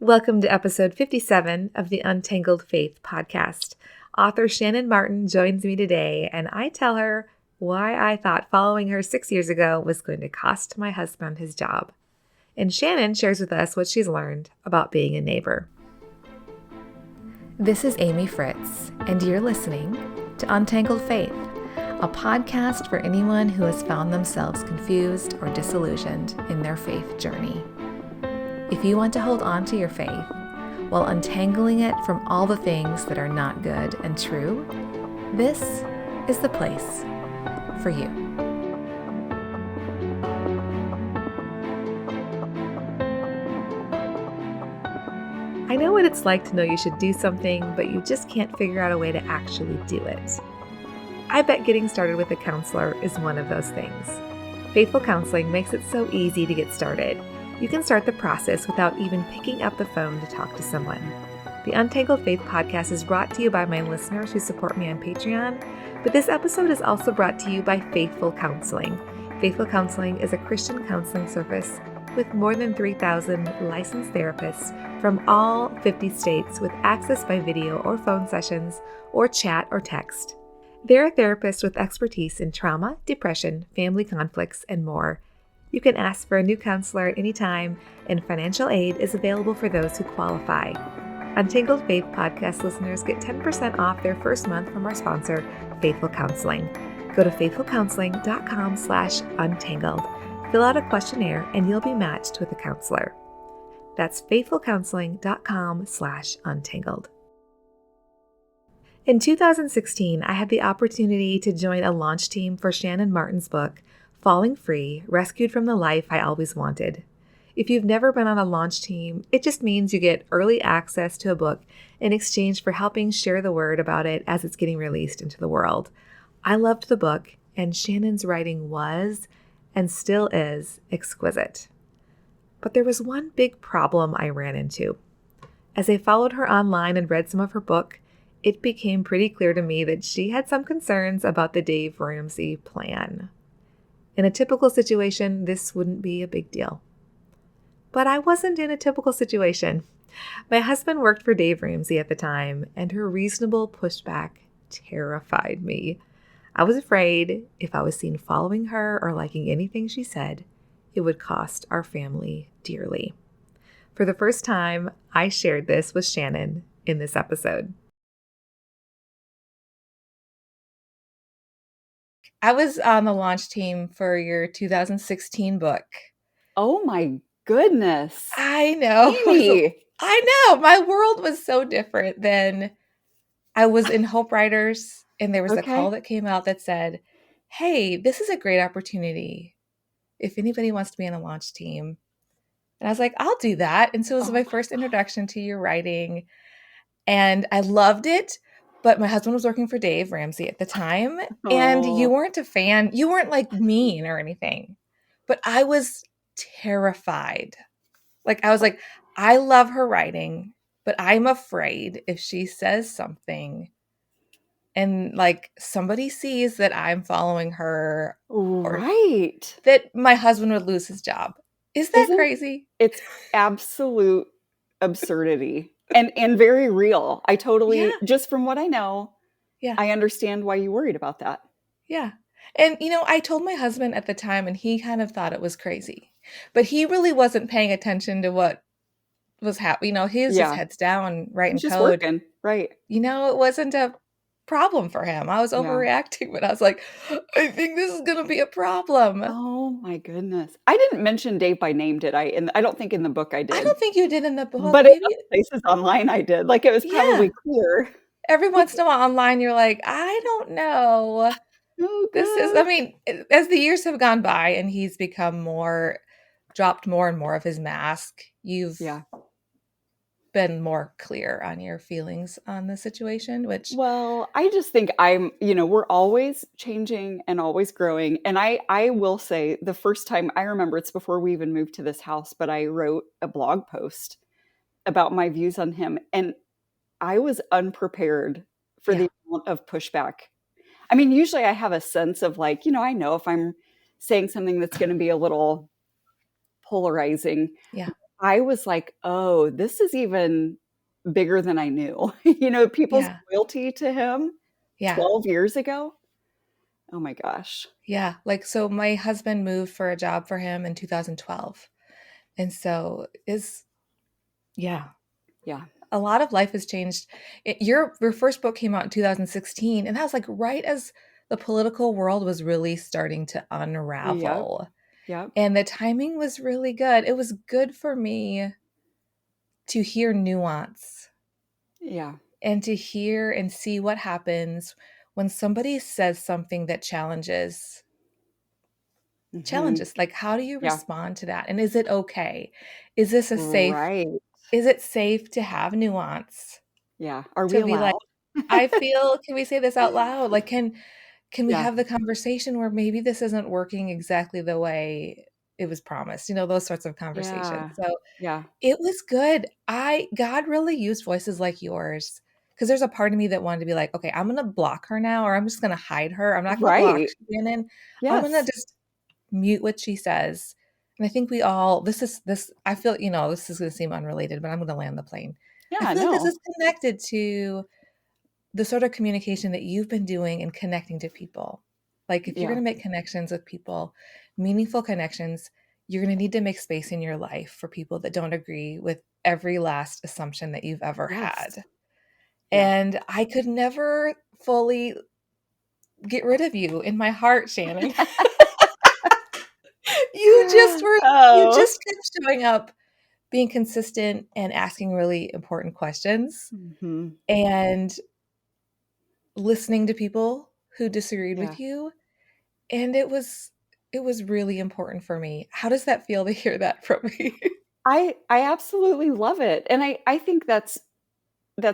Welcome to episode 57 of the Untangled Faith podcast. Author Shannan Martin joins me today, and I tell her why I thought following her 6 years ago was going to cost my husband his job. And Shannan shares with us what she's learned about being a neighbor. This is Amy Fritz, and you're listening to Untangled Faith, a podcast for anyone who has found themselves confused or disillusioned in their faith journey. If you want to hold on to your faith while untangling it from all the things that are not good and true, this is the place for you. I know what it's like to know you should do something, but you just can't figure out a way to actually do it. I bet getting started with a counselor is one of those things. Faithful Counseling makes it so easy to get started. You can start the process without even picking up the phone to talk to someone. The Untangled Faith podcast is brought to you by my listeners who support me on Patreon, but this episode is also brought to you by Faithful Counseling. Faithful Counseling is a Christian counseling service with more than 3,000 licensed therapists from all 50 states with access by video or phone sessions or chat or text. They're a therapist with expertise in trauma, depression, family conflicts, and more. You can ask for a new counselor at any time, and financial aid is available for those who qualify. Untangled Faith podcast listeners get 10% off their first month from our sponsor, Faithful Counseling. Go to faithfulcounseling.com/untangled. Fill out a questionnaire, and you'll be matched with a counselor. That's faithfulcounseling.com/untangled. In 2016, I had the opportunity to join a launch team for Shannan Martin's book, Falling Free, Rescued from the Life I Always Wanted. If you've never been on a launch team, it just means you get early access to a book in exchange for helping share the word about it as it's getting released into the world. I loved the book, and Shannan's writing was, and still is, exquisite. But there was one big problem I ran into. As I followed her online and read some of her book, it became pretty clear to me that she had some concerns about the Dave Ramsey plan. In a typical situation, this wouldn't be a big deal. But I wasn't in a typical situation. My husband worked for Dave Ramsey at the time, and her reasonable pushback terrified me. I was afraid if I was seen following her or liking anything she said, it would cost our family dearly. For the first time, I shared this with Shannan in this episode. I was on the launch team for your 2016 book. Oh my goodness. I know. Amy. I know. My world was so different than I was in Hope Writers, and there was a call that came out that said, hey, this is a great opportunity if anybody wants to be on a launch team. And I was like, I'll do that. And so it was my first introduction to your writing, and I loved it. But my husband was working for Dave Ramsey at the time, and you weren't a fan. You weren't like mean or anything, but I was terrified. Like, I was like, I love her writing, but I'm afraid if she says something and like somebody sees that I'm following her, right, that my husband would lose his job. Is that crazy? It's absolute absurdity and very real. I totally, just from what I know, I understand why you worried about that. Yeah. And, I told my husband at the time, and he kind of thought it was crazy, but he really wasn't paying attention to what was happening. He was just heads down, writing just code. Working. Right. It wasn't a problem for him. I was overreacting, but I was like, I think this is going to be a problem. Oh my goodness. I didn't mention Dave by name, did I? And I don't think in the book I did. I don't think you did in the book. But maybe in places online I did. Like, it was probably clear. Every once in a while online, you're like, I don't know. As the years have gone by and he's become dropped more and more of his mask, you've been more clear on your feelings on the situation, well, I just think we're always changing and always growing. And I will say, the first time I remember, it's before we even moved to this house, but I wrote a blog post about my views on him. And I was unprepared for the amount of pushback. I mean, usually I have a sense of like, I know if I'm saying something that's going to be a little polarizing. Yeah. I was like, oh, this is even bigger than I knew. People's Yeah. loyalty to him Yeah. 12 years ago. Oh my gosh. Yeah. Like, so my husband moved for a job for him in 2012. And so yeah, Yeah. a lot of life has changed. Your first book came out in 2016, and that was like right as the political world was really starting to Yep. unravel. Yep. And the timing was really good. It was good for me to hear nuance Yeah. and to hear and see what happens when somebody says something that Hmm. challenges. Like, how do you Yeah. respond to that? And is it okay? Is this a safe Right. is it safe to have nuance? Yeah. Are we To be like, allowed? "I feel can we say this out loud? Like, can we Yeah. have the conversation where maybe this isn't working exactly the way it was promised?" Those sorts of conversations. Yeah. So, Yeah. it was good. I God really used voices like yours, because there's a part of me that wanted to be like, "Okay, I'm gonna block her now, or I'm just gonna hide her. I'm not gonna block Right. Shannon. I'm gonna Yes. just mute what she says." And I think we all this I feel, this is gonna seem unrelated, but I'm gonna land the plane. I Yeah. feel like this No. is connected to the sort of communication that you've been doing in connecting to people. Like, if you're Yeah. gonna make connections with people, meaningful connections, you're gonna need to make space in your life for people that don't agree with every last assumption that you've ever Yes. had. Yeah. And I could never fully get rid of you in my heart, Shannon. You just were you Oh. just kept showing up, being consistent and asking really important questions Hmm. and listening to people who disagreed Yeah. with you. And it was really important for me. How does that feel to hear that from me? I absolutely love it. And I think that's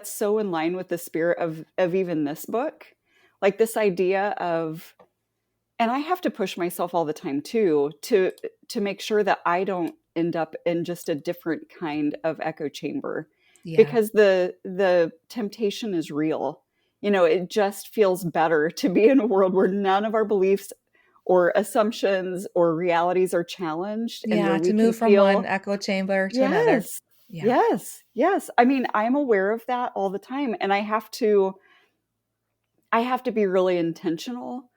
so in line with the spirit of even this book. Like this idea of, and I have to push myself all the time too, to make sure that I don't end up in just a different kind of echo chamber, Yeah. because the temptation is real. It just feels better to be in a world where none of our beliefs or assumptions or realities are challenged, and where Yeah, we to can move from one feel, echo chamber to another. yes, Yeah. yes, yes. I mean, I'm aware of that all the time, and I have to be really intentional,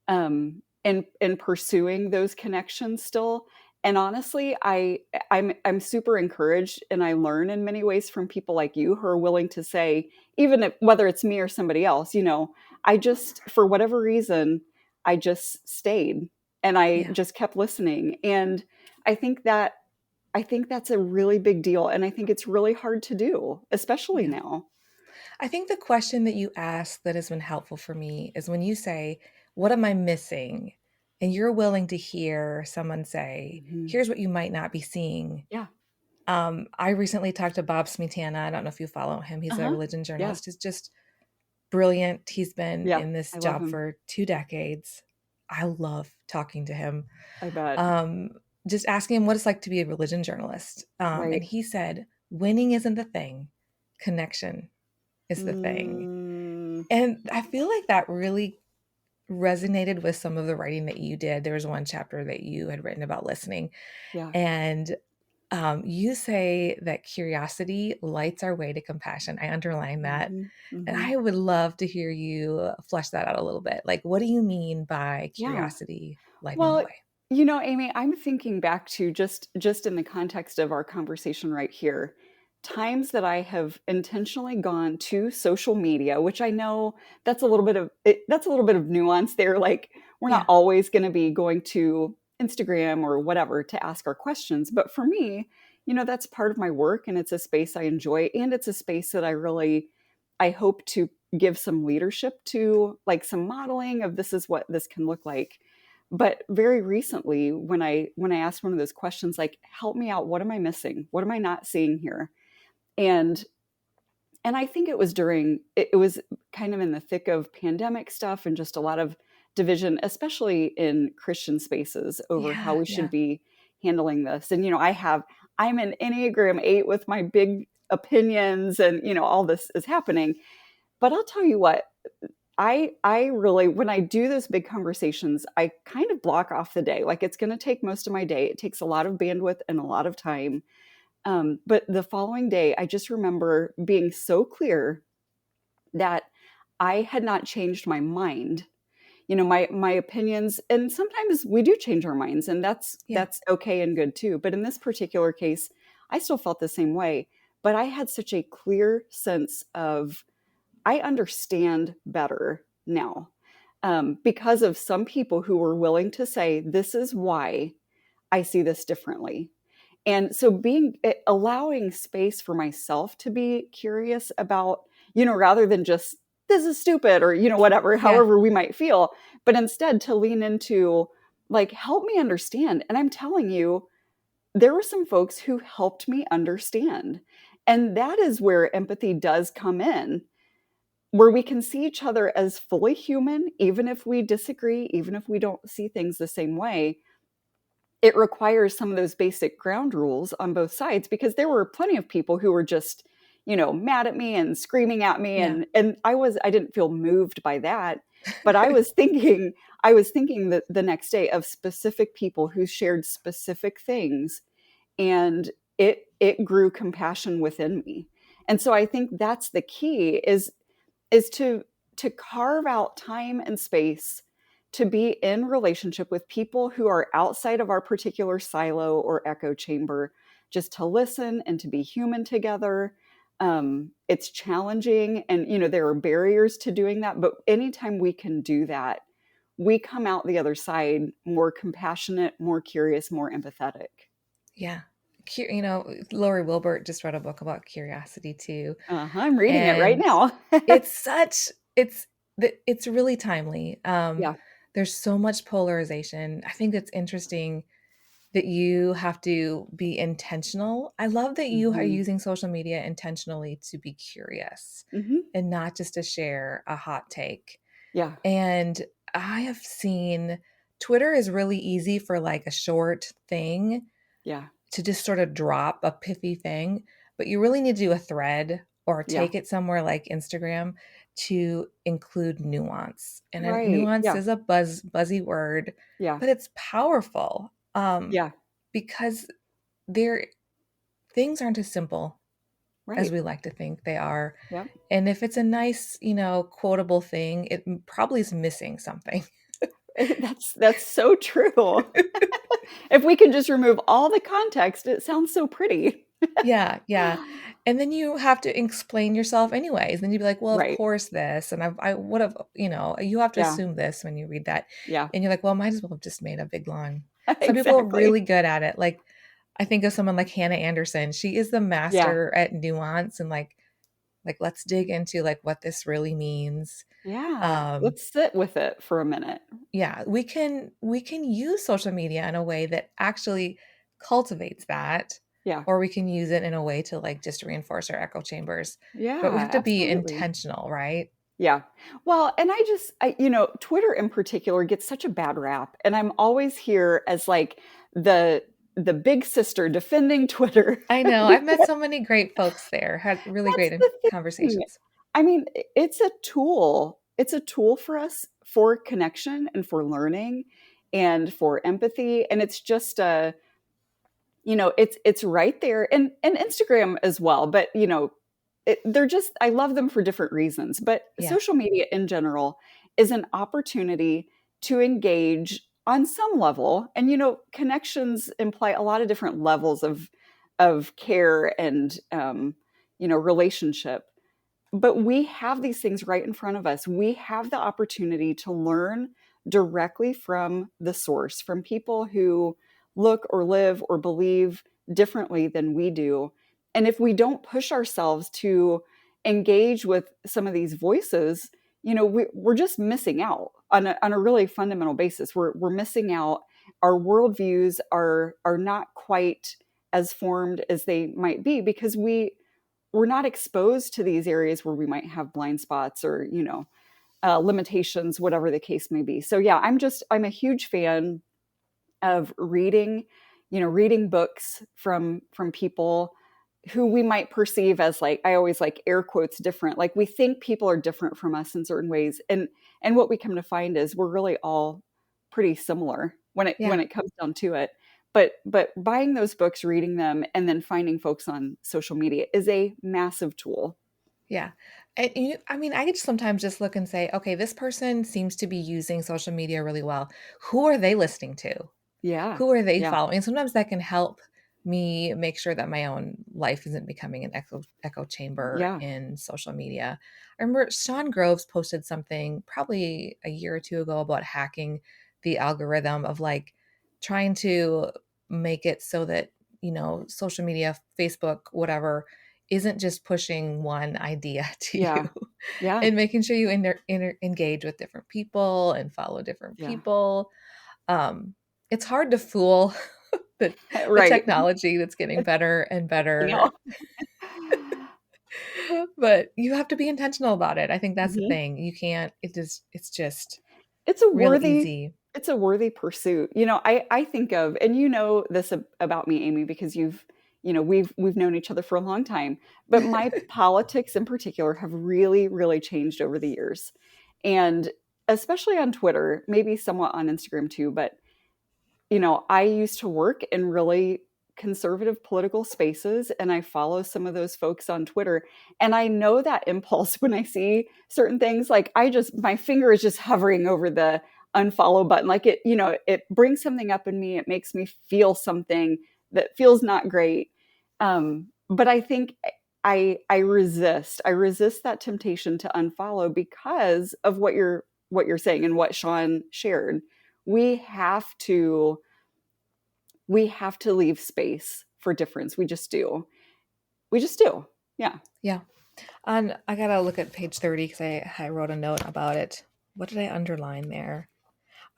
in pursuing those connections still. And honestly, I'm super encouraged, and I learn in many ways from people like you who are willing to say, even if, whether it's me or somebody else, I just, for whatever reason, I just stayed, and I Yeah. just kept listening. And I think that I think that's a really big deal, and I think it's really hard to do, especially Yeah. now. I think the question that you ask that has been helpful for me is when you say, "What am I missing?" And you're willing to hear someone say, Mhm. "Here's what you might not be seeing." Yeah. I recently talked to Bob Smietana. I don't know if you follow him. He's a Uh-huh. religion Yeah. journalist. He's just brilliant. He's been Yeah. in this I love job him. for 2 decades. I love talking to him. I bet. Um, just asking him what it's like to be a religion journalist. And Right. he said, "Winning isn't the thing, connection is the thing." Mm, And I feel like that really resonated with some of the writing that you did. There was one chapter that you had written about listening, yeah. and you say that curiosity lights our way to compassion. I underline that. Mhm. And Mhm. I would love to hear you flesh that out a little bit. Like, what do you mean by Yeah. curiosity lighting the Well, way? Amy, I'm thinking back to just in the context of our conversation right here, times that I have intentionally gone to social media, which I know that's a little bit of nuance there. Like, we're not Yeah. always going to be going to Instagram or whatever to ask our questions, but for me, that's part of my work, and it's a space I enjoy, and it's a space that I hope to give some leadership to, like some modeling of this is what this can look like. But very recently, when I asked one of those questions, like, help me out, what am I missing, what am I not seeing here? And and I think it was kind of in the thick of pandemic stuff, and just a lot of division, especially in Christian spaces, over how Yeah. we should Yeah. be handling this. And I'm an Enneagram 8 with my big opinions, and all this is happening. But I'll tell you what, I really, when I do those big conversations, I kind of block off the day. Like, it's going to take most of my day. It takes a lot of bandwidth and a lot of time. But the following day, I just remember being so clear that I had not changed my mind. My opinions, and sometimes we do change our minds, and Yeah. that's okay and good too. But in this particular case, I still felt the same way. But I had such a clear sense of, I understand better now, because of some people who were willing to say, this is why I see this differently. And so allowing space for myself to be curious about, rather than just, this is stupid, or, whatever, Yeah. however we might feel, but instead to lean into, like, help me understand. And I'm telling you, there were some folks who helped me understand. And that is where empathy does come in, where we can see each other as fully human, even if we disagree, even if we don't see things the same way. It requires some of those basic ground rules on both sides, because there were plenty of people who were just, mad at me and screaming at me, Yeah. and I didn't feel moved by that, but I was thinking that the next day of specific people who shared specific things, and it grew compassion within me. And so I think that's the key, is to carve out time and space to be in relationship with people who are outside of our particular silo or echo chamber, just to listen and to be human together. It's challenging, and there are barriers to doing that, but anytime we can do that, we come out the other side more compassionate, more curious, more empathetic. Yeah. Lori Wilbert just wrote a book about curiosity too. I'm reading it right And now. it's such it's really timely. Yeah. There's so much polarization. I think it's interesting that you have to be intentional. I love that you are Hmm. using social media intentionally to be curious Hmm. and not just to share a hot take. Yeah. And I have seen Twitter is really easy for like a short thing Yeah. to just sort of drop a pithy thing, but you really need to do a thread or Yeah. take it somewhere like Instagram to include nuance. And a Right. nuance Yeah. is a buzzy word, Yeah. but it's powerful, Yeah. because there things aren't as simple as Right. we like to think they are. Yep. And if it's a nice, quotable thing, it probably is missing something. That's so true. If we can just remove all the context, it sounds so pretty. Yeah, yeah. And then you have to explain yourself anyways. Then you'd be like, well, of Right. course this. And I would have, you have to Yeah. assume this when you read that. Yeah. And you're like, well, might as well have just made a big long. Some people are Exactly. really good at it. Like I think of someone like Hannah Anderson. She is the Yeah. master at nuance and like let's dig into like what this really means. Yeah. Um, Let's sit with it for a minute. yeah, we can use social media in a way that actually cultivates that, Yeah. or we can use it in a way to like just reinforce our echo chambers. But we have Yeah, to be absolutely. intentional, right? Yeah. Well, and Twitter in particular gets such a bad rap, and I'm always here as like the big sister defending Twitter. I know. I've met so many great folks there, had really That's great the thing. conversations. I mean, it's a tool. It's a tool for us for connection and for learning and for empathy. And it's just it's right there, and Instagram as well. But they're just, I love them for different reasons. But Yeah. social media in general is an opportunity to engage on some level, and connections imply a lot of different levels of care and relationship. But we have these things right in front of us. We have the opportunity to learn directly from the source, from people who look or live or believe differently than we do. And if we don't push ourselves to engage with some of these voices, we're just missing out on a really fundamental basis. We're missing out. Our worldviews are not quite as formed as they might be, because we're not exposed to these areas where we might have blind spots, or limitations, whatever the case may be. So yeah, I'm a huge fan of reading books from people who we might perceive as, like, I always like air quotes, different. Like, we think people are different from us in certain ways, and what we come to find is we're really all pretty similar when it Yeah. comes down to it. but buying those books, reading them, and then finding folks on social media is a massive tool. Yeah. And I mean, I could sometimes just look and say, okay, this person seems to be using social media really well. Who are they listening to? Yeah. Who are they Yeah. following? And sometimes that can help me make sure that my own life isn't becoming an echo chamber Yeah. in social media. I remember Sean Groves posted something probably a year or two ago about hacking the algorithm of like trying to make it so that, social media, Facebook, whatever, isn't just pushing one idea to Yeah. you Yeah. and making sure you engage with different people and follow different Yeah. people. um, it's hard to fool the Right. technology that's getting better and I know. better, but you have to be intentional about it. I think that's the Mhm. thing. You can't it's just It's a real worthy easy. it's a worthy pursuit. I think of, and you know this about me, Amy, because we've known each other for a long time, but my politics in particular have really, really changed over the years. And especially on Twitter, maybe somewhat on Instagram too, but I used to work in really conservative political spaces, and I follow some of those folks on Twitter. And I know that impulse when I see certain things, like my finger is just hovering over the unfollow button. Like it brings something up in me. It makes me feel something that feels not great. But I think I resist that temptation to unfollow because of what you're saying and what Sean shared. We have to we have to leave space for difference. We just do. We just do. Yeah. Yeah. And I gotta look at page 30 because I wrote a note about it. What did I underline there?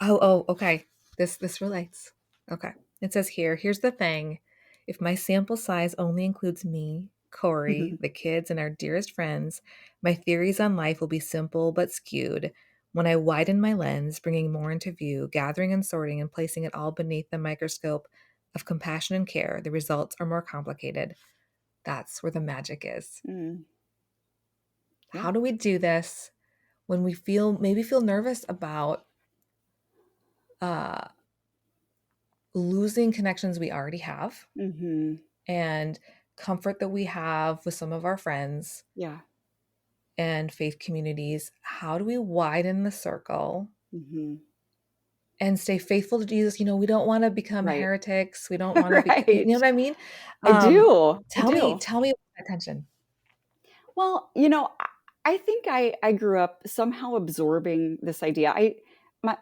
Oh, okay. This relates. Okay. It says here's the thing. If my sample size only includes me, Corey, the kids, and our dearest friends, my theories on life will be simple but skewed. When I widen my lens, bringing more into view, gathering and sorting and placing it all beneath the microscope of compassion and care, the results are more complicated. That's where the magic is. Mm, yeah. How do we do this when we feel nervous about uh, losing connections we already have Hmm. and comfort that we have with some of our friends Yeah. and faith communities? How do we widen the circle Hmm. and stay faithful to Jesus? We don't want to become Right. heretics. We don't want to be, you Right. know what I mean? I Um, do. I tell me do. about that tension. Well, I think I grew up somehow absorbing this idea. I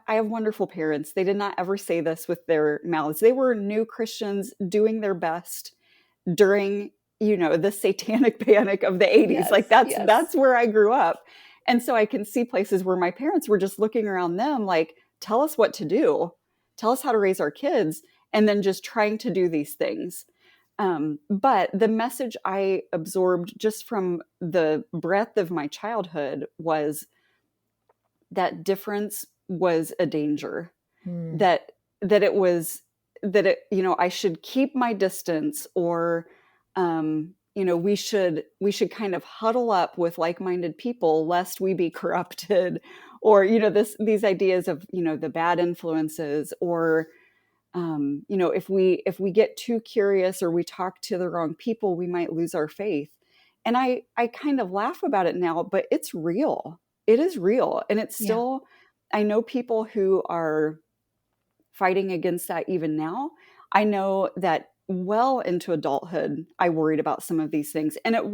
have wonderful parents. They did not ever say this with their mouths. They were new Christians doing their best during the satanic panic of the 80s. Like Yes, that's yes. where I grew up. And so I can see places where my parents were just looking around them like, tell us what to do, tell us how to raise our kids, and then just trying to do these things. But the message I absorbed just from the breadth of my childhood was that difference was a danger, Hmm. that that it was that it I should keep my distance, or we should kind of huddle up with like-minded people lest we be corrupted, or these ideas of the bad influences, or if we get too curious or we talk to the wrong people, we might lose our faith. And I kind of laugh about it now, but it's real. It is real, and it's Yeah. still. I know people who are fighting against that even now. I know that well into adulthood, I worried about some of these things. And it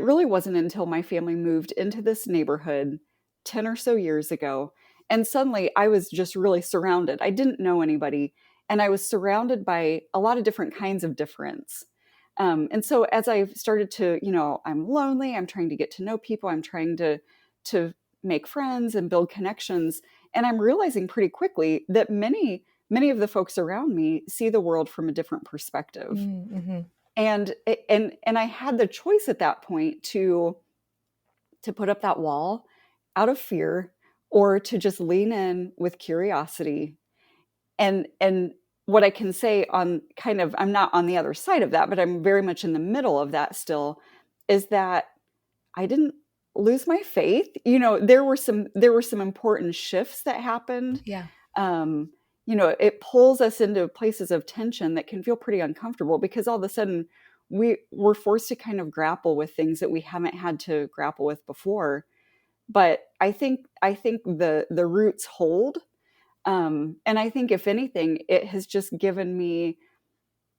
really wasn't until my family moved into this neighborhood 10 or so years ago. And suddenly I was just really surrounded. I didn't know anybody. And I was surrounded by a lot of different kinds of difference. And so as I started to, I'm lonely, I'm trying to get to know people, I'm trying to make friends and build connections. And I'm realizing pretty quickly that many of the folks around me see the world from a different perspective. Mm-hmm. And I had the choice at that point to put up that wall out of fear, or to just lean in with curiosity. And what I can say, on kind of, I'm not on the other side of that, but I'm very much in the middle of that still, is that I didn't lose my faith. There were some important shifts that happened. Yeah. Um, it pulls us into places of tension that can feel pretty uncomfortable, because all of a sudden we're forced to kind of grapple with things that we haven't had to grapple with before. But I think the roots hold. And I think, if anything, it has just given me,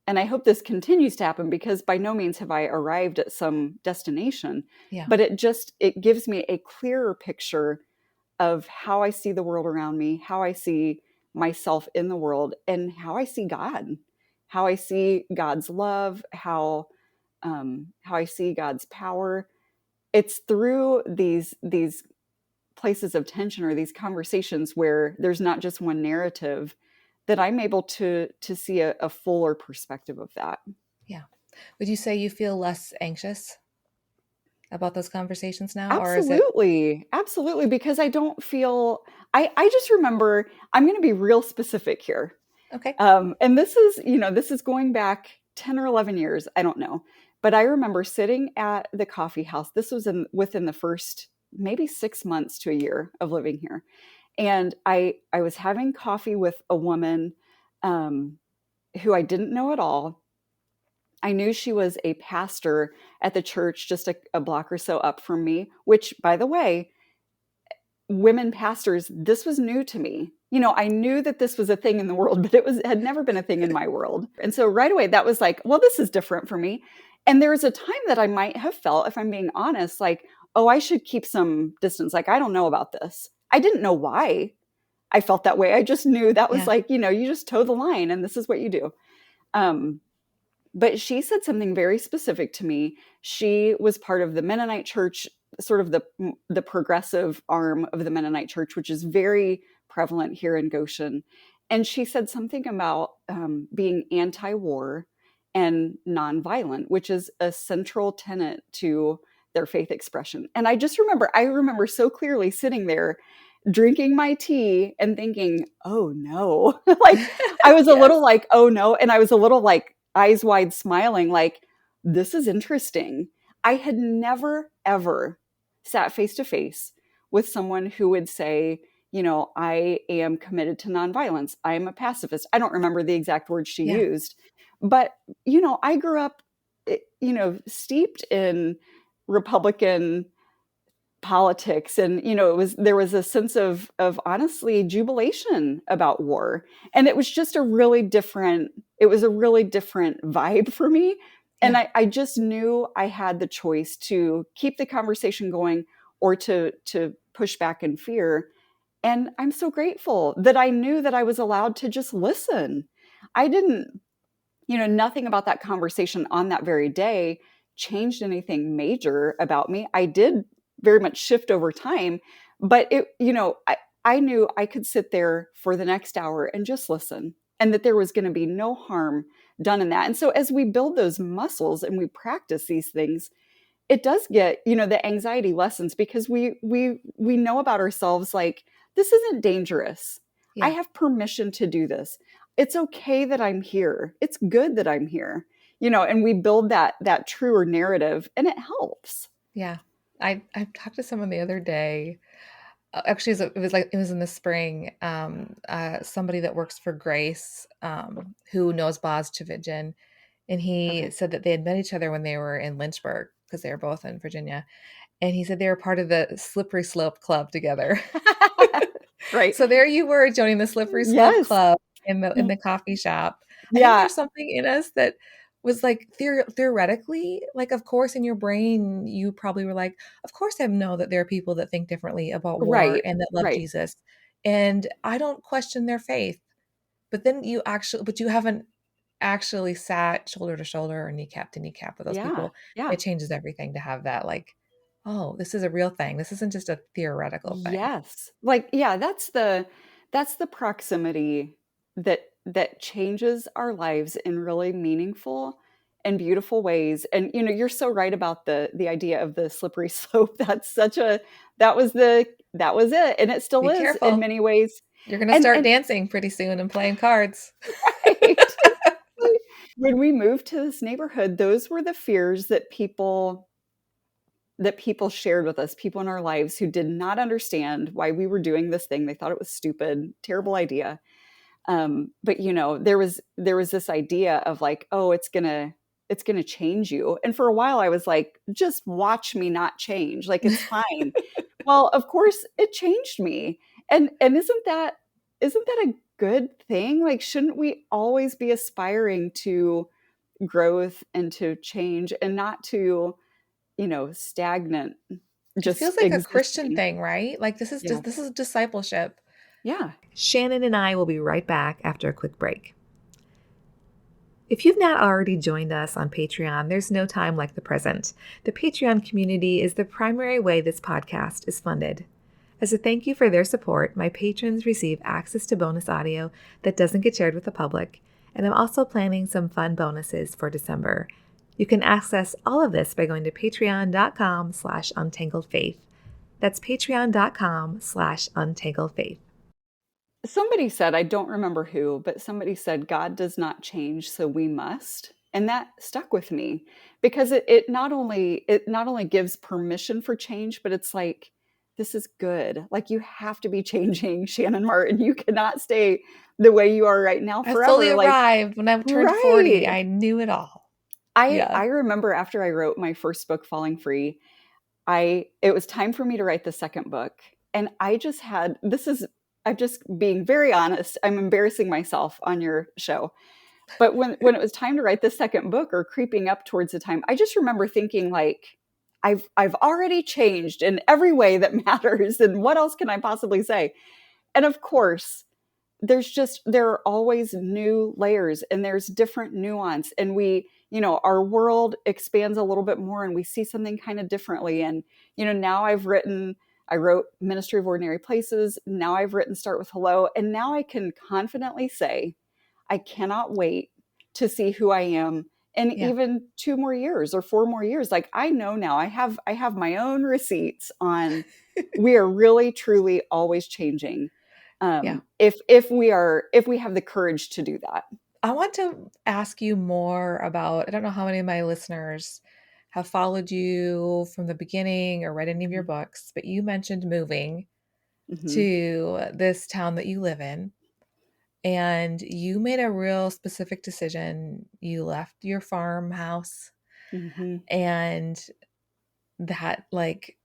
and I hope this continues to happen, because by no means have I arrived at some destination, Yeah. but it gives me a clearer picture of how I see the world around me, how I see myself in the world, and how I see God, how I see God's love, how I see God's power. It's through these places of tension, or these conversations where there's not just one narrative, that I'm able to see a fuller perspective of that. Yeah. Would you say you feel less anxious about those conversations now, or is it Absolutely. Absolutely. Because I don't feel, I just remember, I'm going to be real specific here. okay? And this is going back 10 or 11 years. I don't know. But I remember sitting at the coffee house. This was within the first maybe 6 months to a year of living here. And I was having coffee with a woman, um, who I didn't know at all. I knew she was a pastor at the church just a block or so up from me, which, by the way, women pastors, this was new to me. I knew that this was a thing in the world, but had never been a thing in my world. And so right away, that was like, well, this is different for me. And there was a time that I might have felt, if I'm being honest, like, oh, I should keep some distance. Like, I don't know about this. I didn't know why I felt that way. I just knew that was Yeah. like, you just toe the line and this is what you do. Um, but she said something very specific to me. She was part of the Mennonite church, sort of the progressive arm of the Mennonite church, which is very prevalent here in Goshen. And she said something about being anti-war and nonviolent, which is a central tenet to their faith expression. And I remember so clearly sitting there drinking my tea and thinking, oh no. Like, I was a Yes. little like, oh no. And I was a little like eyes wide smiling, like, this is interesting. I had never, ever sat face to face with someone who would say, I am committed to nonviolence. I am a pacifist. I don't remember the exact words she Yeah. used, but, I grew up, steeped in Republican politics, and there was a sense of honestly jubilation about war, and it was a really different vibe for me. And Yeah. I just knew I had the choice to keep the conversation going, or to push back in fear. And I'm so grateful that I knew that I was allowed to just listen. I didn't, nothing about that conversation on that very day changed anything major about me. I did very much shift over time, but I knew I could sit there for the next hour and just listen, and that there was going to be no harm done in that. And so as we build those muscles and we practice these things, it does get, the anxiety lessens, because we know about ourselves, like, this isn't dangerous. I Yeah. have permission to do this. It's okay that I'm here. It's good that I'm here. And we build that truer narrative, and it helps. Yeah. I talked to someone the other day. Actually, it was in the spring. Somebody that works for Grace, who knows Boz Chividjian, and he Okay. said that they had met each other when they were in Lynchburg, because they were both in Virginia, and he said they were part of the Slippery Slope Club together. Right. So there you were, joining the Slippery Slope Yes. Club in the coffee shop. I think Yeah. there's something in us that was like, theoretically, like, of course, in your brain, you probably were like, of course I know that there are people that think differently about war Right. and that love Right. Jesus. And I don't question their faith. But you haven't actually sat shoulder to shoulder or kneecap to kneecap with those Yeah. people. Yeah. It changes everything to have that, like, oh, this is a real thing. This isn't just a theoretical thing. Yes. Like, yeah, that's the proximity that changes our lives in really meaningful and beautiful ways. And you're so right about the idea of the slippery slope. That was it. And it still Be is in careful. many ways. You're gonna start And dancing pretty soon and playing cards. right. When we moved to this neighborhood, those were the fears that people shared with us, people in our lives who did not understand why we were doing this thing. They thought it was stupid, terrible idea. But there was this idea of like, oh, it's gonna change you. And for a while I was like, just watch me not change. Like, it's fine. Well, of course it changed me. And isn't that a good thing? Like, shouldn't we always be aspiring to growth and to change, and not to, stagnant, It just feels like a Christian existing? thing, right? Like Yeah. this is discipleship. Yeah. Shannon and I will be right back after a quick break. If you've not already joined us on Patreon, there's no time like the present. The Patreon community is the primary way this podcast is funded. As a thank you for their support, my patrons receive access to bonus audio that doesn't get shared with the public, and I'm also planning some fun bonuses for December. You can access all of this by going to patreon.com/untangledfaith. That's patreon.com/untangledfaith. Somebody said, I don't remember who, but somebody said, God does not change, so we must. And that stuck with me, because it not only gives permission for change, but it's like, this is good. Like, you have to be changing, Shannan Martin. You cannot stay the way you are right now I fully forever. Like, arrived when I turned 40. right. I knew it all. I Yeah. I remember after I wrote my first book, Falling Free, it was time for me to write the second book. And I just had I'm just being very honest. I'm embarrassing myself on your show. But when it was time to write the second book, or creeping up towards the time, I just remember thinking, like, I've already changed in every way that matters, and what else can I possibly say? And of course, there are always new layers, and there's different nuance, and our world expands a little bit more, and we see something kind of differently. And now I wrote Ministry of Ordinary Places. Now I've written Start with Hello, and now I can confidently say I cannot wait to see who I am in Yeah. even 2 more years or 4 more years. Like, I know now, I have my own receipts on, we are really truly always changing. Yeah. If we have the courage to do that. I want to ask you more about, I don't know how many of my listeners have followed you from the beginning or read any of your books, but you mentioned moving Mm-hmm. to this town that you live in, and you made a real specific decision. You left your farmhouse Mm-hmm. and that like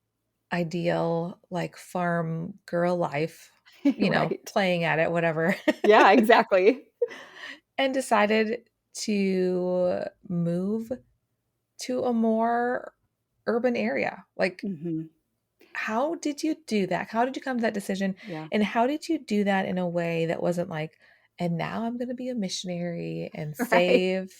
ideal like farm girl life, Right. playing at it, whatever, Yeah, exactly. and decided to move to a more urban area. Like, Mm-hmm. how did you do that? How did you come to that decision? Yeah. And how did you do that in a way that wasn't like, and now I'm going to be a missionary and Right. save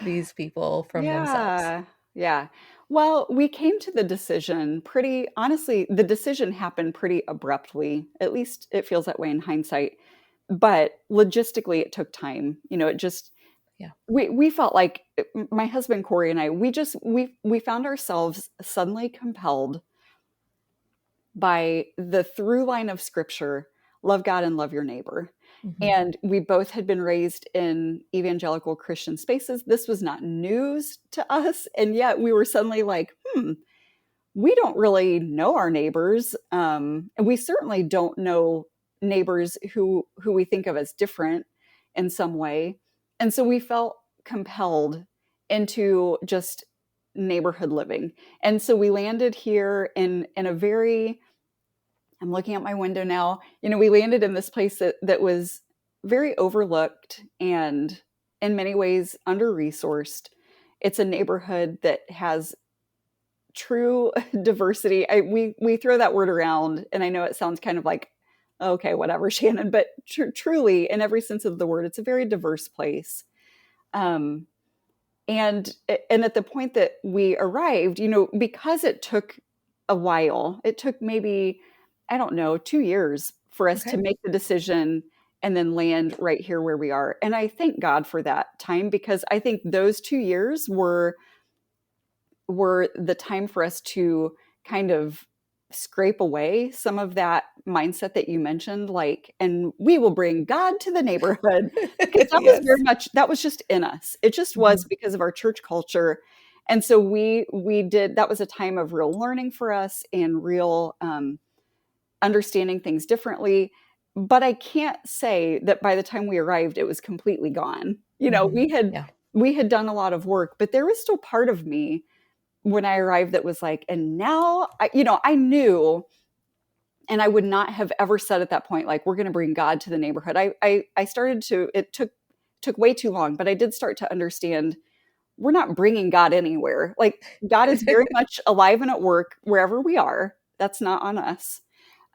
these people from themselves? Yeah. Yeah. Well, we came to the decision pretty honestly, the decision happened pretty abruptly. At least it feels that way in hindsight. But logistically, it took time. It just, Yeah. we felt like, my husband Corey and I, we found ourselves suddenly compelled by the through line of scripture: love God and love your neighbor. Hmm. And we both had been raised in evangelical Christian spaces. This was not news to us. And yet we were suddenly like, we don't really know our neighbors. And we certainly don't know neighbors who we think of as different in some way. And so we felt compelled into just neighborhood living. And so we landed here in a very, I'm looking out my window now. We landed in this place that was very overlooked and in many ways under resourced. It's a neighborhood that has true diversity. We throw that word around, and I know it sounds kind of like, okay, whatever, Shannon, but truly, in every sense of the word, it's a very diverse place. Um, and at the point that we arrived, because it took a while, it took maybe, I don't know, 2 years for us to Okay. make the decision and then land right here where we are. And I thank God for that time, because I think those 2 years were the time for us to kind of scrape away some of that mindset that you mentioned, like, and we will bring God to the neighborhood, because that was very Yes. much, that was just in us. It just Hmm. was because of our church culture. And so we did, that was a time of real learning for us, and real understanding things differently. but I can't say that by the time we arrived, it was completely gone. Yeah. We had done a lot of work, but there was still part of me when I arrived that was like, and now I knew, and I would not have ever said at that point, like, we're going to bring God to the neighborhood. I started to, it took way too long, but I did start to understand we're not bringing God anywhere. Like, God is very much alive and at work wherever we are. That's not on us.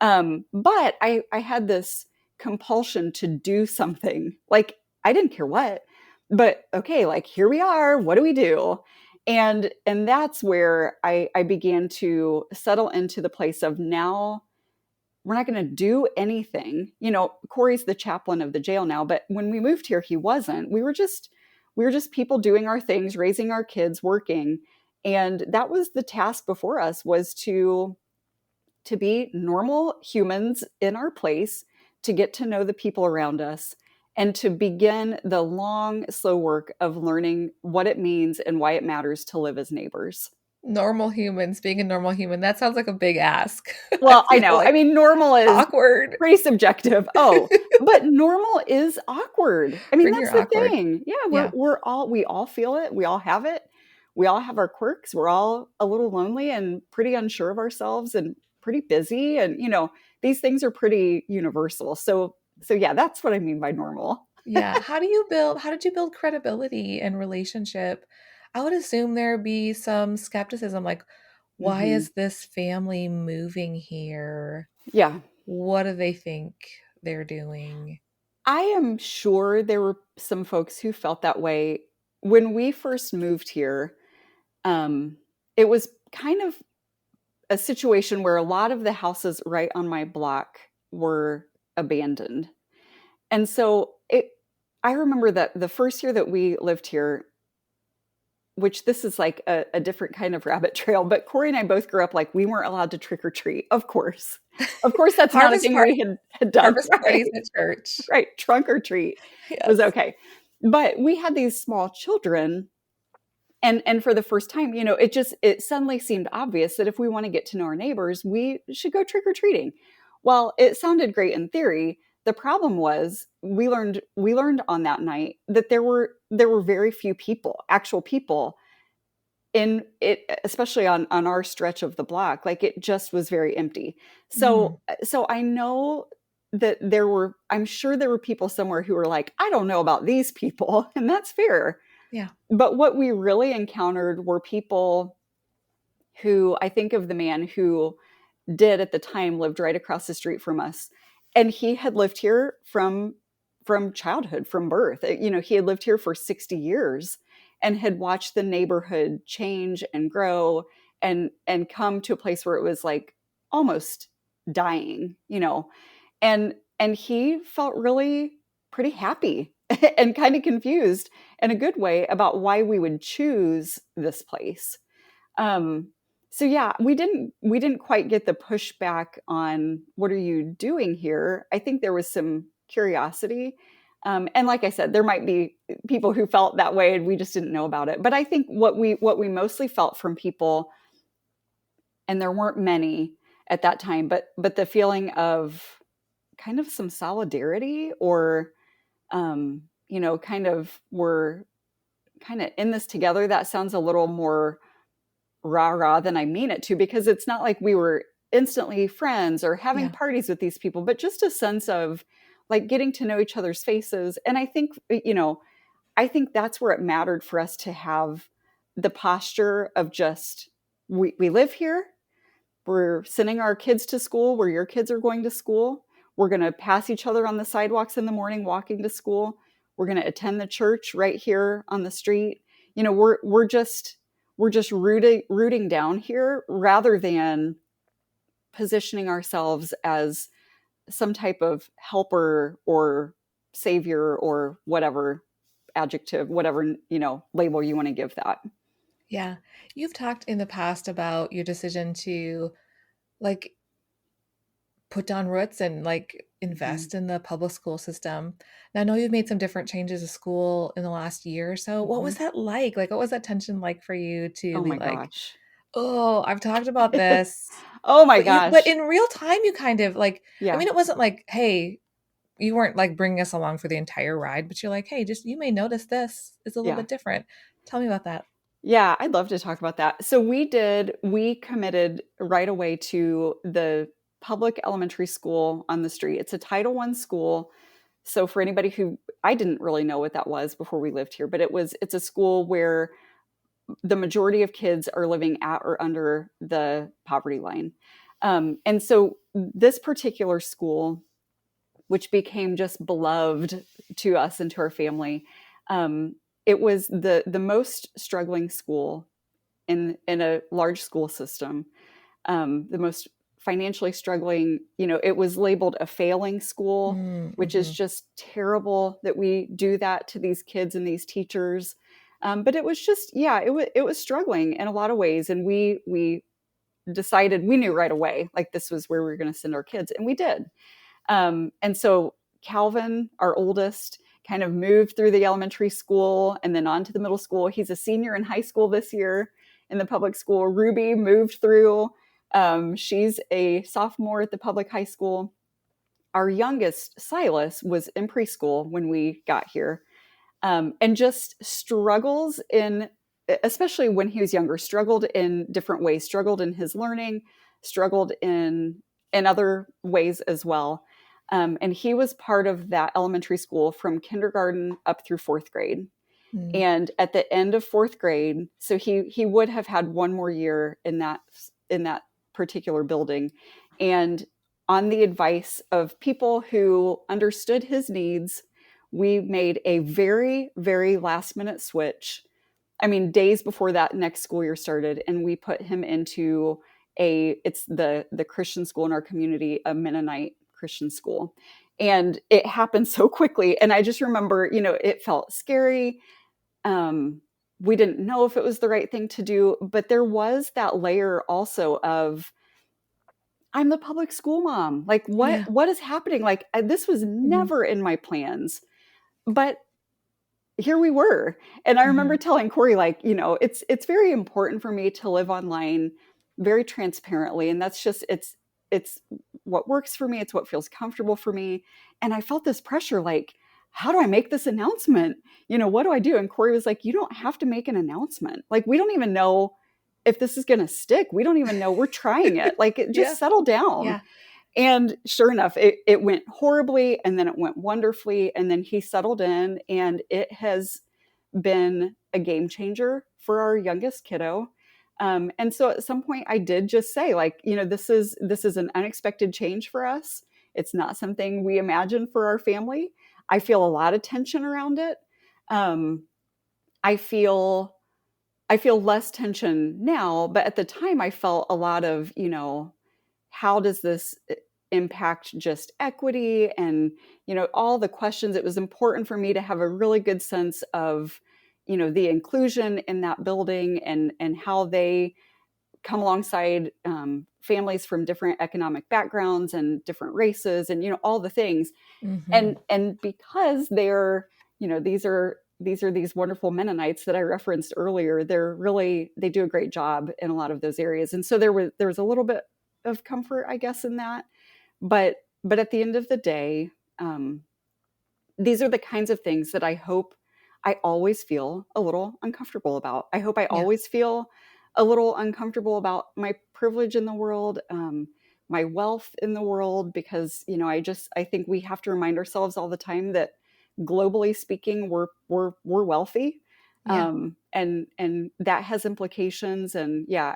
But I had this compulsion to do something. Like, I didn't care what, but okay, like, here we are. What do we do? And that's where I began to settle into the place of, now we're not going to do anything. Corey's the chaplain of the jail now, but when we moved here, he wasn't. We were just people doing our things, raising our kids, working. And that was the task before us, was to be normal humans in our place, to get to know the people around us, and to begin the long, slow work of learning what it means and why it matters to live as neighbors. Normal humans, being a normal human, that sounds like a big ask. I Well, I feel know. I like mean, normal is awkward. pretty subjective. Oh, but normal is awkward. I mean, Bring that's your the awkward. thing. Yeah, Yeah. we all feel it. We all have it. We all have our quirks. We're all a little lonely and pretty unsure of ourselves and pretty busy. And these things are pretty universal. So yeah, that's what I mean by normal. Yeah. How did you build credibility and relationship? I would assume there'd be some skepticism, like, why Hmm. is this family moving here? Yeah, What do they think they're doing? I am sure there were some folks who felt that way when we first moved here. Um, it was kind of a situation where a lot of the houses right on my block were abandoned. And so I remember that the first year that we lived here, which this is like a different kind of rabbit trail, but Corey and I both grew up like we weren't allowed to trick or treat. Of course. Of course, that's not a Harvest thing part we had done. harvest Right. parties at church. Right. Trunk or treat was Yes. okay. But we had these small children, and for the first time, it suddenly seemed obvious that if we want to get to know our neighbors, we should go trick or treating. Well, it sounded great in theory. The problem was, we learned on that night that there were very few people, actual people in it, especially on our stretch of the block. Like, it just was very empty. Mhm. So I know that I'm sure there were people somewhere who were like, I don't know about these people, and that's fair. Yeah. But what we really encountered were people who, I think of the man who did at the time lived right across the street from us, and he had lived here from childhood, from birth. He had lived here for 60 years and had watched the neighborhood change and grow, and come to a place where it was like almost dying, and he felt really pretty happy and kind of confused in a good way about why we would choose this place. Um, so yeah, we didn't quite get the pushback on, what are you doing here? I think there was some curiosity. And like I said, there might be people who felt that way and we just didn't know about it. But I think what we mostly felt from people, and there weren't many at that time, but the feeling of kind of some solidarity, or kind of, we're kind of in this together. That sounds a little more rah rah than I mean it to, because it's not like we were instantly friends or having Yeah. parties with these people, but just a sense of like getting to know each other's faces. And I think that's where it mattered for us to have the posture of just, we live here. We're sending our kids to school where your kids are going to school. We're going to pass each other on the sidewalks in the morning walking to school. We're going to attend the church right here on the street. We're just rooting down here, rather than positioning ourselves as some type of helper or savior, or whatever adjective, whatever, label you want to give that. Yeah. You've talked in the past about your decision to, like, put down roots and, like, Mhm. invest in the public school system. Now, I know you've made some different changes to school in the last year or so. What Mhm. was that like? Like, what was that tension like for you to Oh be my like, gosh. "Oh, I've talked about this," Oh my but in gosh. real time, you kind of, like, I Yeah. mean, it wasn't like, "Hey, you weren't like bringing us along for the entire ride, but you're like, hey, just you may notice this is a little Yeah. bit different. Tell me about that. Yeah, I'd love to talk about that. So we committed right away to the public elementary school on the street. It's a Title I school. So for anybody who, I didn't really know what that was before we lived here, but it's a school where the majority of kids are living at or under the poverty line. And so this particular school, which became just beloved to us and to our family, um, it was the most struggling school in a large school system, the most financially struggling. It was labeled a failing school, which is Mm-hmm. just terrible that we do that to these kids and these teachers. But it was just, yeah, it was struggling in a lot of ways, and we decided, we knew right away, like, this was where we were going to send our kids, and we did. And so Calvin, our oldest, kind of moved through the elementary school and then on to the middle school. He's a senior in high school this year in the public school. Ruby moved through. She's a sophomore at the public high school. Our youngest, Silas, was in preschool when we got here, and just struggles in, especially when he was younger, struggled in different ways, struggled in his learning, struggled in other ways as well. And he was part of that elementary school from kindergarten up through fourth grade. Mm. And at the end of fourth grade, so he would have had one more year in that particular building. And on the advice of people who understood his needs, we made a very, very last minute switch. I mean, days before that next school year started, and we put him into it's the Christian school in our community, a Mennonite Christian school. And it happened so quickly. And I just remember, it felt scary. um, we didn't know if it was the right thing to do, but there was that layer also of, I'm the public school mom. Like, what Yeah. what is happening? Like, this was Mm-hmm. never in my plans, but here we were. And I remember Mm-hmm. telling Corey, like, it's very important for me to live online very transparently, and that's just, it's what works for me. It's what feels comfortable for me. And I felt this pressure, like, how do I make this announcement? What do I do? And Corey was like, you don't have to make an announcement. Like, we don't even know if this is going to stick. We don't even know. We're trying it. Like, Yeah. just settle down. Yeah. And sure enough, it went horribly, and then it went wonderfully. And then he settled in, and it has been a game changer for our youngest kiddo. And so at some point I did just say, like, this is an unexpected change for us. It's not something we imagined for our family. I feel a lot of tension around it. Um, I feel I feel less tension now, but at the time I felt a lot of, how does this impact just equity, and all the questions. It was important for me to have a really good sense of, the inclusion in that building, and how they come alongside families from different economic backgrounds and different races, and all the things. Mm-hmm. And because they're, these wonderful Mennonites that I referenced earlier, they do a great job in a lot of those areas. And so there was a little bit of comfort, I guess, in that. But at the end of the day, um, these are the kinds of things that I hope I always feel a little uncomfortable about. I hope I Yeah. always feel a little uncomfortable about my privilege in the world, my wealth in the world, because I think we have to remind ourselves all the time that, globally speaking, we're wealthy, Yeah. and that has implications. And yeah,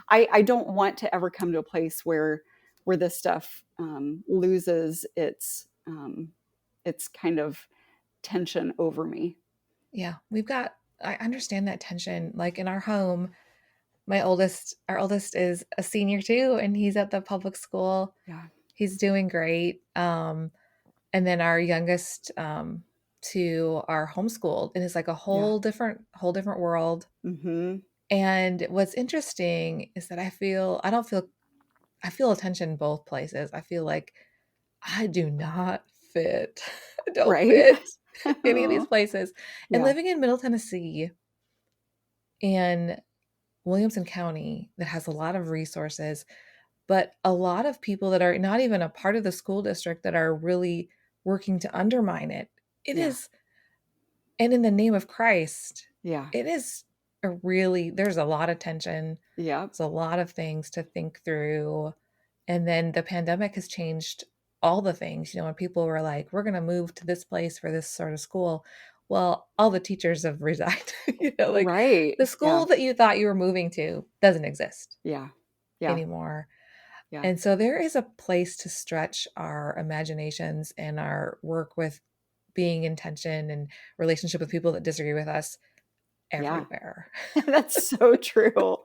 I don't want to ever come to a place where this stuff loses its kind of tension over me. Yeah. I understand that tension. Like in our home, our oldest is a senior too, and he's at the public school. Yeah, He's doing great. And then our youngest, two are homeschooled, and it's like a yeah. whole different world. Hmm. And what's interesting is that I feel attention both places. I feel like I do not fit. I don't Right. fit any of these places. And Yeah, living in Middle Tennessee in Williamson County that has a lot of resources, but a lot of people that are not even a part of the school district that are really working to undermine it. It Yeah. is, and in the name of Christ, Yeah. it is there's a lot of tension. Yeah. There's a lot of things to think through. And then the pandemic has changed all the things. When people were like, we're going to move to this place for this sort of school. Well, all the teachers have resigned. Like Right. the Yeah. school that you thought you were moving to doesn't exist Yeah. Yeah. anymore. Yeah. And so there is a place to stretch our imaginations and our work with being in tension and relationship with people that disagree with us Yeah. everywhere. That's so true.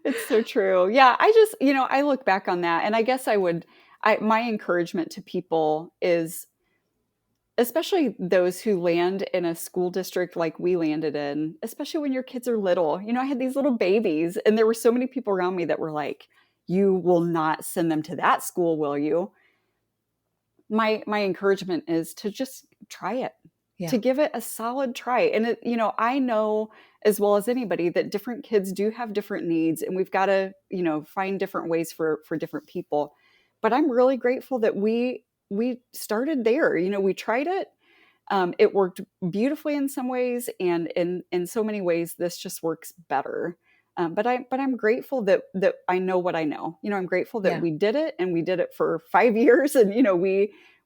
It's so true. Yeah, I just, I look back on that and I guess my encouragement to people is, especially those who land in a school district like we landed in, especially when your kids are little. I had these little babies and there were so many people around me that were like, "You will not send them to that school, will you?" My encouragement is to just try it, Yeah. to give it a solid try. And I know as well as anybody that different kids do have different needs, and we've got to find different ways for different people. But I'm really grateful that we started there. We tried it. It worked beautifully in some ways, and in so many ways, this just works better. But I'm grateful that I know what I know. I'm grateful that Yeah. we did it, and we did it for 5 years, and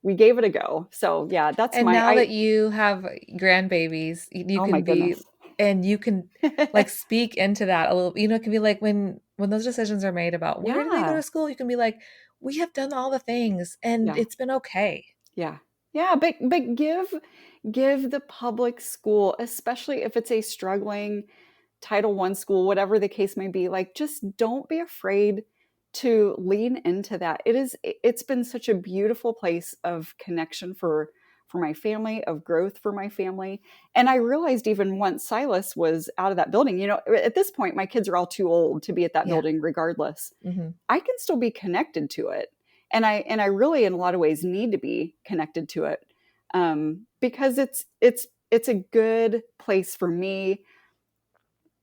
we gave it a go. So yeah, that's And my now I. that you have grandbabies, you Oh my can goodness. be, and you can like speak into that a little. It can be like when those decisions are made about where do they go Yeah, to school, you can be like, we have done all the things and yeah, it's been okay. yeah, yeah. But give the public school, especially if it's a struggling Title I school, whatever the case may be, like just don't be afraid to lean into that. It's been such a beautiful place of connection for my family, of growth for my family. And I realized even once Silas was out of that building, at this point my kids are all too old to be at that Yeah. building regardless. Hmm. I can still be connected to it. And I really in a lot of ways need to be connected to it. Because it's a good place for me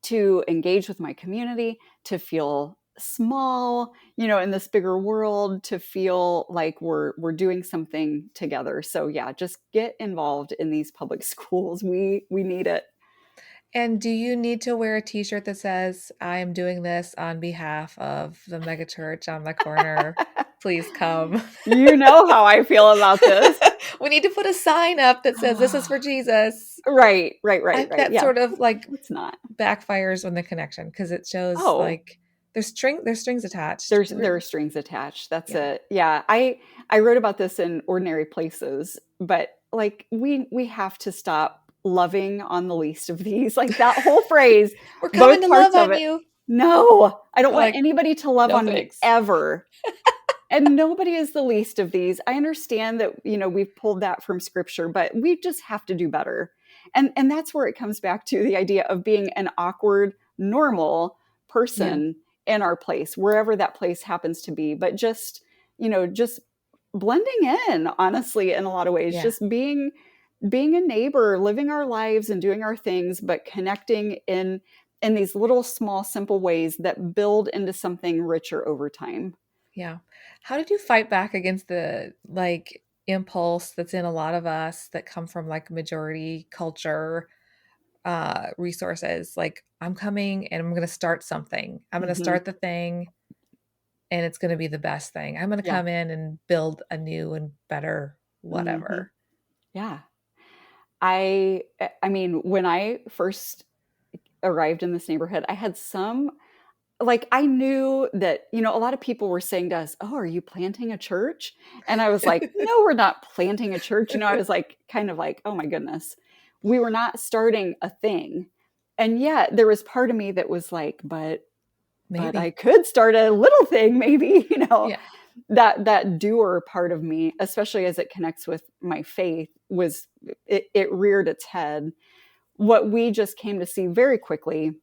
to engage with my community, to feel small, in this bigger world, to feel like we're doing something together. So yeah, just get involved in these public schools. We need it. And do you need to wear a t-shirt that says, I am doing this on behalf of the megachurch on the corner? Please come. You know how I feel about this. We need to put a sign up that says, this is for Jesus. Right, right, I right, think right. that Yeah. sort of like Let's not. backfires on the connection because it shows Oh, like there's strings attached. there are strings attached. That's Yeah. it. Yeah. I wrote about this in Ordinary Places, but like we have to stop loving on the least of these. Like that whole phrase, We're coming both to parts love of on it. you. No, I don't want Like, anybody to love no on me thanks. ever. And nobody is the least of these. I understand that, we've pulled that from scripture, but we just have to do better. And that's where it comes back to the idea of being an awkward, normal Yeah. person in our place, wherever that place happens to be. But just blending in, honestly, in a lot of ways, Yeah. just being a neighbor, living our lives and doing our things, but connecting in these little small simple ways that build into something richer over time. Yeah. How did you fight back against the like impulse that's in a lot of us that come from like majority culture resources? Like, I'm coming and I'm going to start something. I'm going to Hmm. start the thing and it's going to be the best thing. I'm going to Yeah. come in and build a new and better Hmm. whatever. Yeah. I mean, when I first arrived in this neighborhood, I had some, like, I knew that, a lot of people were saying to us, "Oh, are you planting a church?" And I was like, "No, we're not planting a church." I was like, kind of like, "Oh my goodness." We were not starting a thing. And yet there was part of me that was like, but I Maybe. could start a little thing, maybe, Yeah. that doer part of me, especially as it connects with my faith, was it reared its head. What we just came to see very quickly,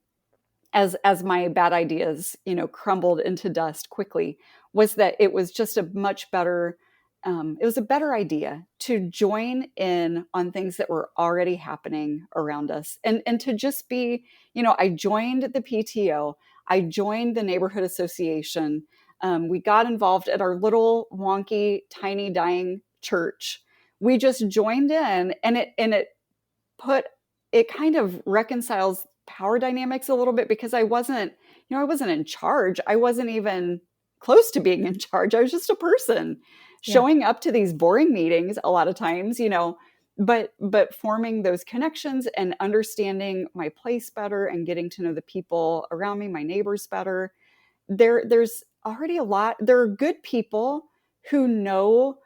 as my bad ideas, crumbled into dust quickly, was that it was just a much better, it was a better idea to join in on things that were already happening around us, and to just be, I joined the PTO, I joined the neighborhood association, we got involved at our little wonky, tiny, dying church. we just joined in, and it kind of reconciles power dynamics a little bit, because I wasn't, I wasn't in charge. I wasn't even close to being in charge. I was just a person Yeah. showing up to these boring meetings a lot of times, but forming those connections and understanding my place better and getting to know the people around me, my neighbors better. There's already a lot. There are good people who know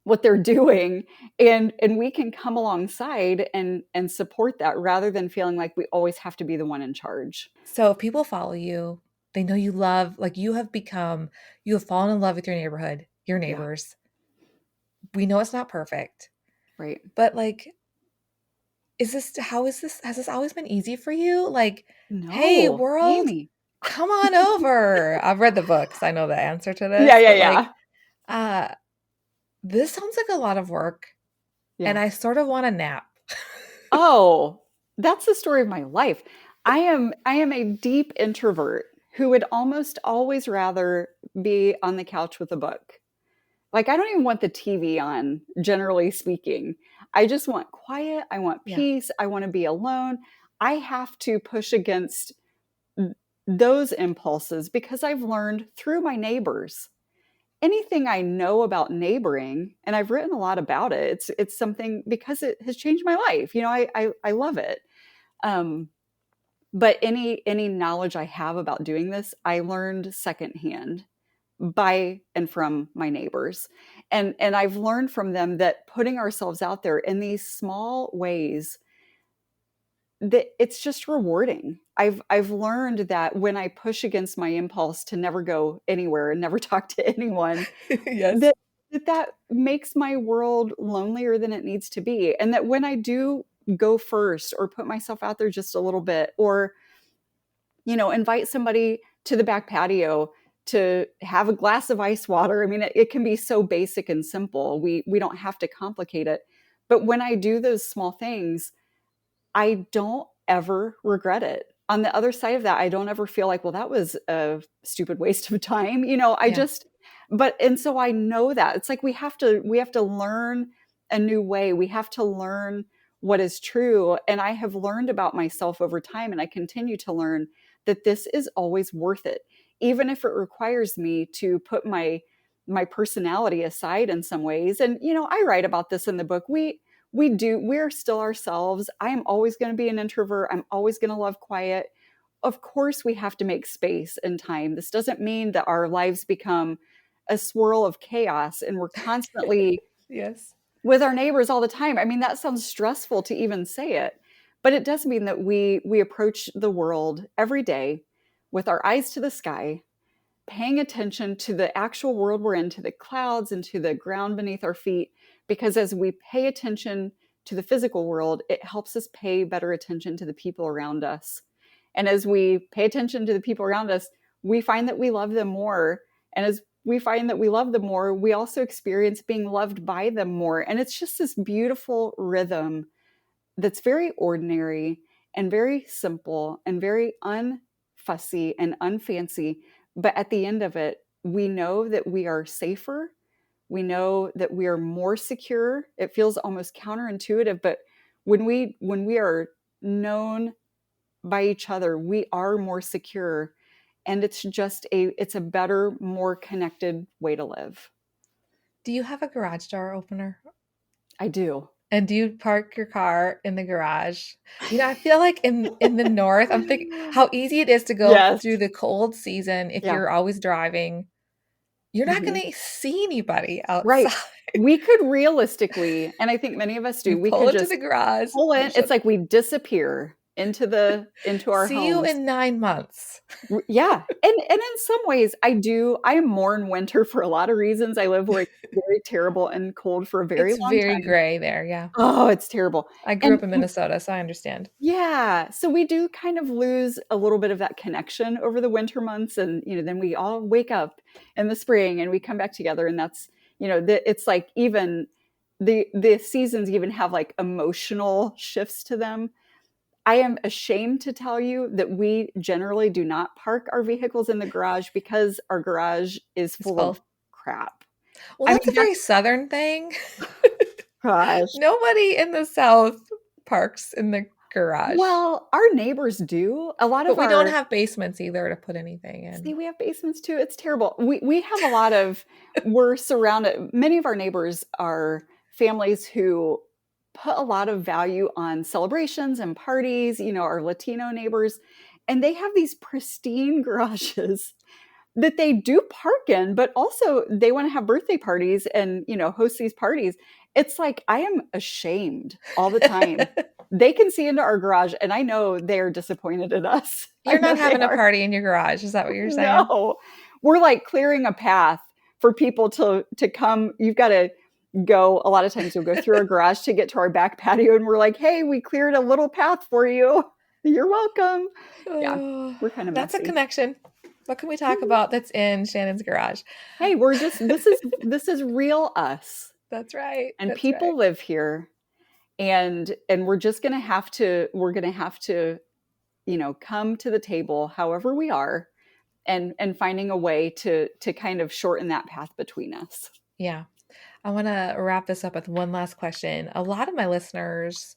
what they're doing, and we can come alongside and support that, rather than feeling like we always have to be the one in charge. So if people follow you, they know you love, like you have fallen in love with your neighborhood, your Yeah, neighbors. We know it's not perfect, right. but like, has this always been easy for you? Like, hey, No, world, Amy. come on over. I've read the books. I know the answer to Yeah, this, yeah, but like, yeah. uh, this sounds like a lot of work, and Yeah. I sort of want a nap. Oh, that's the story of my life. I am a deep introvert who would almost always rather be on the couch with a book. Like, I don't even want the TV on, generally speaking. I just want quiet. I want Yeah. peace. I want to be alone. I have to push against those impulses, because I've learned through my neighbors. Anything I know about neighboring, and I've written a lot about it. It's something, because it has changed my life. I love it. Um, but any knowledge I have about doing this, I learned secondhand by and from my neighbors. And I've learned from them that putting ourselves out there in these small ways, that it's just rewarding. I've learned that when I push against my impulse to never go anywhere and never talk to anyone, Yes. that that makes my world lonelier than it needs to be. And that when I do go first, or put myself out there just a little bit, or invite somebody to the back patio to have a glass of ice water. I mean, it can be so basic and simple. We don't have to complicate it. But when I do those small things, I don't ever regret it. On the other side of that, I don't ever feel like, well, that was a stupid waste of time. I Yeah. just, and so I know that it's like we have to learn a new way. We have to learn what is true. And I have learned about myself over time, and I continue to learn that this is always worth it, even if it requires me to put my personality aside in some ways. And I write about this in the book. We're still ourselves. I am always going to be an introvert. I'm always going to love quiet. Of course, we have to make space and time. This doesn't mean that our lives become a swirl of chaos and we're constantly Yes. with our neighbors all the time. I mean, that sounds stressful to even say it, but it does mean that we approach the world every day with our eyes to the sky, paying attention to the actual world we're in, to the clouds and to the ground beneath our feet. Because as we pay attention to the physical world, it helps us pay better attention to the people around us. And as we pay attention to the people around us, we find that we love them more. And as we find that we love them more, we also experience being loved by them more. And it's just this beautiful rhythm that's very ordinary and very simple and very unfussy and unfancy. But at the end of it, we know that we are safer. We know that we are more secure. It feels almost counterintuitive, but when we are known by each other, we are more secure. And it's a better, more connected way to live. Do you have a garage door opener? I do. And do you park your car in the garage? I feel like in the north, I'm thinking how easy it is to go Yes. through the cold season if Yeah. you're always driving. You're not Mhm. going to see anybody outside. Right. We could realistically, and I think many of us do, You we pull could into the just garage, pull you in. It's shut. like we disappear into our See you homes. in 9 months. Yeah. And in some ways I mourn winter for a lot of reasons. I live where it's very terrible and cold for a very It's long very time. gray there. Yeah. Oh, it's terrible. I grew And up in Minnesota, so I understand. yeah, so we do kind of lose a little bit of that connection over the winter months, and then we all wake up in the spring and we come back together, and that's it's like even the seasons even have like emotional shifts to them. I am ashamed to tell you that we generally do not park our vehicles in the garage because our garage is It's full of full. crap. Well, I that's a mean, that's very Southern thing. Gosh. Nobody in the South parks in the garage. Well, our neighbors do. A lot But of we don't have basements either to put anything in. See, we have basements too. It's terrible. We have a lot of, we're surrounded, many of our neighbors are families who put a lot of value on celebrations and parties, our Latino neighbors, and they have these pristine garages that they do park in, but also they want to have birthday parties and, host these parties. It's like, I am ashamed all the time. They can see into our garage, and I know they're disappointed in us. You're not having a party in your garage. Is that what you're saying? No, we're like clearing a path for people to come. You've got to go. A lot of times you'll go through our garage to get to our back patio, and we're like, hey, we cleared a little path for you. You're welcome. Yeah, we're kind of messy. That's a connection. What can we talk about that's in Shannan's garage? Hey, we're just, this is real us. That's right. And people live here, and we're just going to have to, come to the table however we are, and finding a way to kind of shorten that path between us. Yeah. I want to wrap this up with one last question. A lot of my listeners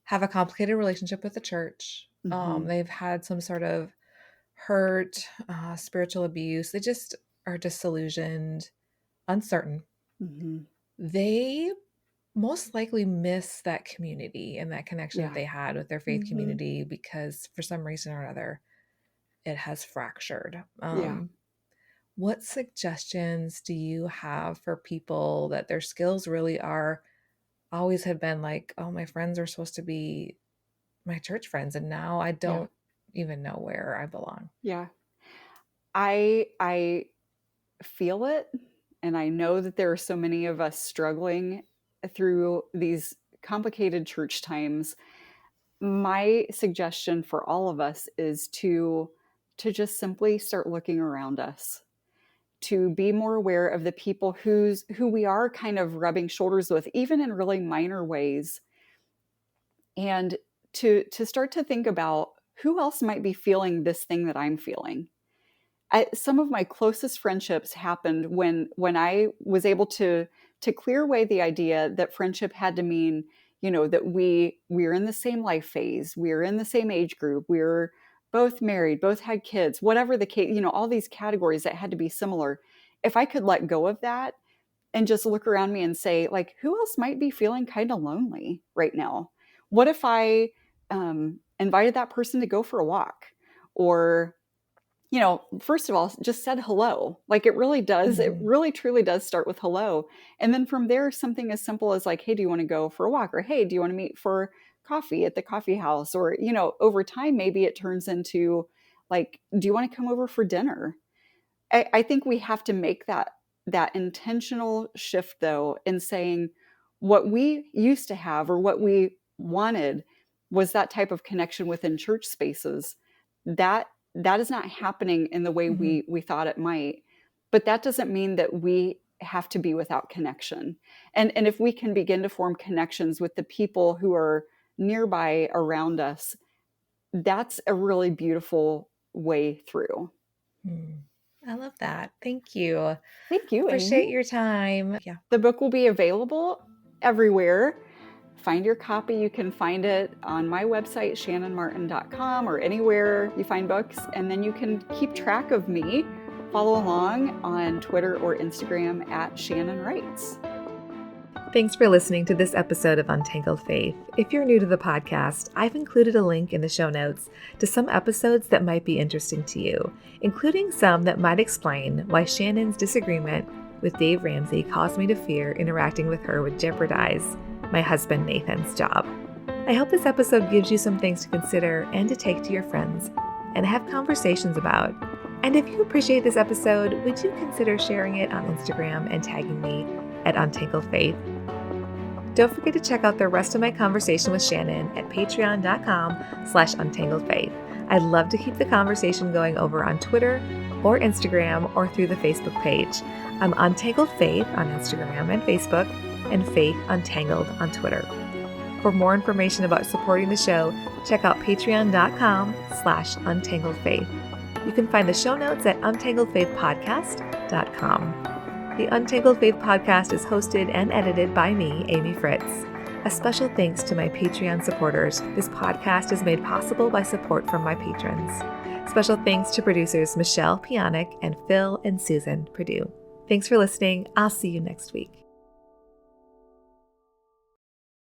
have a complicated relationship with the church. Mm-hmm. They've had some sort of hurt, spiritual abuse. They just are disillusioned, uncertain. Mm-hmm. They most likely miss that community and that connection that they had with their faith community because for some reason or another, it has fractured. What suggestions do you have for people that their skills really always have been like, oh, my friends are supposed to be my church friends, and now I don't even know where I belong? Yeah. I feel it, and I know that there are so many of us struggling through these complicated church times. My suggestion for all of us is to just simply start looking around us, to be more aware of the people who we are kind of rubbing shoulders with, even in really minor ways, and to start to think about who else might be feeling this thing that I'm feeling. Some of my closest friendships happened when I was able to clear away the idea that friendship had to mean, that we're in the same life phase, we're in the same age group, we're both married, both had kids, whatever the case, all these categories that had to be similar. If I could let go of that and just look around me and say, like, who else might be feeling kind of lonely right now? What if I invited that person to go for a walk? Or, first of all, just said hello. Like, it really does. It really truly does start with hello. And then from there, something as simple as like, hey, do you want to go for a walk? Or, hey, do you want to meet for coffee at the coffee house? Or, over time, maybe it turns into like, do you want to come over for dinner? I think we have to make that intentional shift, though, in saying what we used to have or what we wanted was that type of connection within church spaces. That is not happening in the way we thought it might. But that doesn't mean that we have to be without connection. And if we can begin to form connections with the people who are nearby around us, that's a really beautiful way through. I love that. Thank you. Thank you, Appreciate Amy. your time. Yeah. The book will be available everywhere. Find your copy. You can find it on my website, shannanmartin.com, or anywhere you find books. And then you can keep track of me. Follow along on Twitter or Instagram at Shannan Writes. Thanks for listening to this episode of Untangled Faith. If you're new to the podcast, I've included a link in the show notes to some episodes that might be interesting to you, including some that might explain why Shannan's disagreement with Dave Ramsey caused me to fear interacting with her would jeopardize my husband Nathan's job. I hope this episode gives you some things to consider and to take to your friends and have conversations about. And if you appreciate this episode, would you consider sharing it on Instagram and tagging me at Untangled Faith? Don't forget to check out the rest of my conversation with Shannan at patreon.com/untangledfaith. I'd love to keep the conversation going over on Twitter or Instagram or through the Facebook page. I'm Untangled Faith on Instagram and Facebook, and Faith Untangled on Twitter. For more information about supporting the show, check out patreon.com/untangledfaith. You can find the show notes at untangledfaithpodcast.com. The Untangled Faith podcast is hosted and edited by me, Amy Fritz. A special thanks to my Patreon supporters. This podcast is made possible by support from my patrons. Special thanks to producers Michelle Pjanic and Phil and Susan Perdue. Thanks for listening. I'll see you next week.